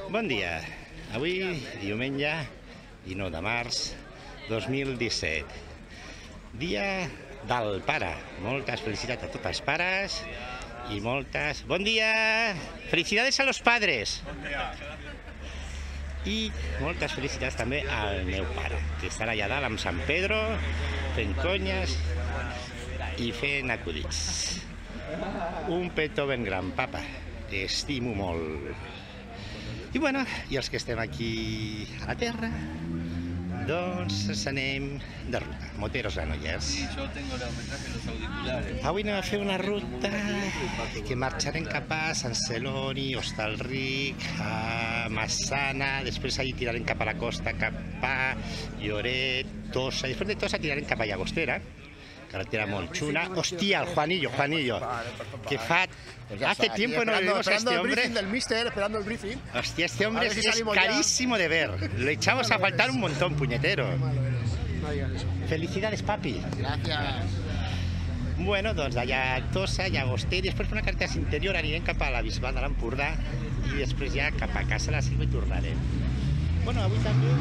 Bon dia. Avui, diumenge, 19 de març 2017. Dia del pare. Moltes felicitats a tots els pares i moltes... Bon dia! Felicidades a los padres! Bon dia! I moltes felicitats també al meu pare, que estarà allà dalt amb Sant Pedro, fent conyes i fent acudits. Un petó ben gran, papa. T'estimo molt. I bueno, i els que estem aquí a la terra, doncs ens anem de ruta. Moteros Granollers. Sí, yo tengo los mensajes, los auriculares. Avui anem a fer una ruta que marxarem cap a Sant Celoni, Hostalric, a Massana, després allí tirarem cap a la costa, cap a Lloret, Tossa, i després de Tossa tirarem cap a Llagostera, carretera molt xuna. Hostia, el Juanillo, que fa... Hace tiempo no le vemos a este hombre. Esperando el briefing del mister, esperando el briefing. Hostia, este hombre A ver si es salimos ya. carísimo de ver. Le echamos a faltar un montón, puñetero. No digas eso. Felicidades, papi. Gracias. Bueno, doncs d'allà a Tossa, Llagostera, i després per una carretera interior anirem cap a la Bisbal de l'Empordà i després ja cap a casa a la Silva i tornarem. Bueno, avui també...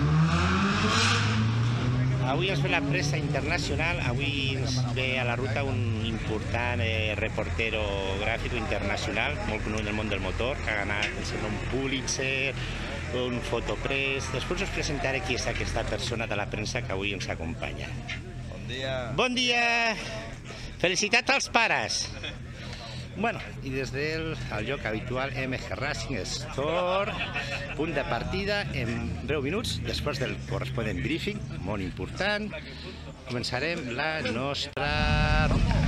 Avui ens ve la pressa internacional, avui ens ve a la ruta un important reportero gràfic internacional, molt conegut del món del motor, que ha ganat un Pulitzer, un fotopress. Després us presentaré qui és aquesta persona de la premsa que avui ens acompanya. Bon dia! Bon dia! Felicitats als pares! Bueno, i des del lloc habitual MG Racing Store, punt de partida en 10 minuts, després del corresponent briefing, molt important, començarem la nostra ruta.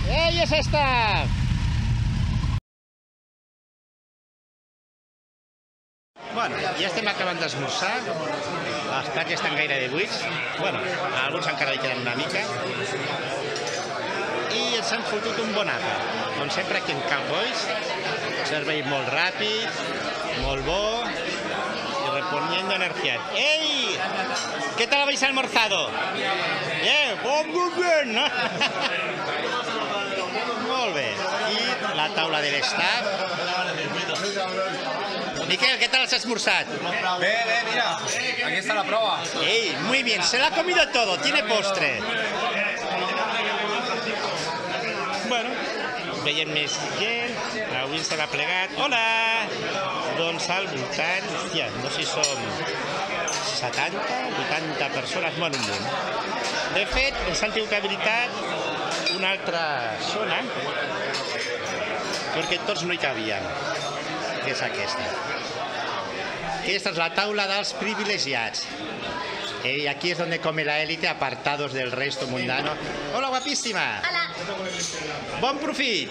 ¡Ey, es esta! Bueno, ja estem acabant d'esmorzar, els plats ja estan gairebé buits, bueno, alguns encara hi queden una mica, i ens han fotut un bon àpat. Com sempre aquí en Calbois, servei molt ràpid, molt bo, y reponiendo energía. ¡Ey! ¿Qué tal habéis almorzado? ¡Bien! ¡Muy bien! ¿No? Molt bé. I la taula de l'estaf. Miquel, ¿qué tal has esmorzado? Mira, aquí está la prueba. ¡Ey! Muy bien, se lo ha comido todo, tiene postre. Bueno, veiem més gent, avui estarà plegat. Hola! Doncs al voltant, hòstia, no sé si som 70, 80 persones, bueno, un munt. De fet, ens han tingut habilitat una altra zona, perquè tots no hi cabien, que és aquesta. Aquesta és la taula dels privilegiats. Y aquí es donde come la élite, apartados del resto mundano. Hola, guapísima. Hola. Bon profit.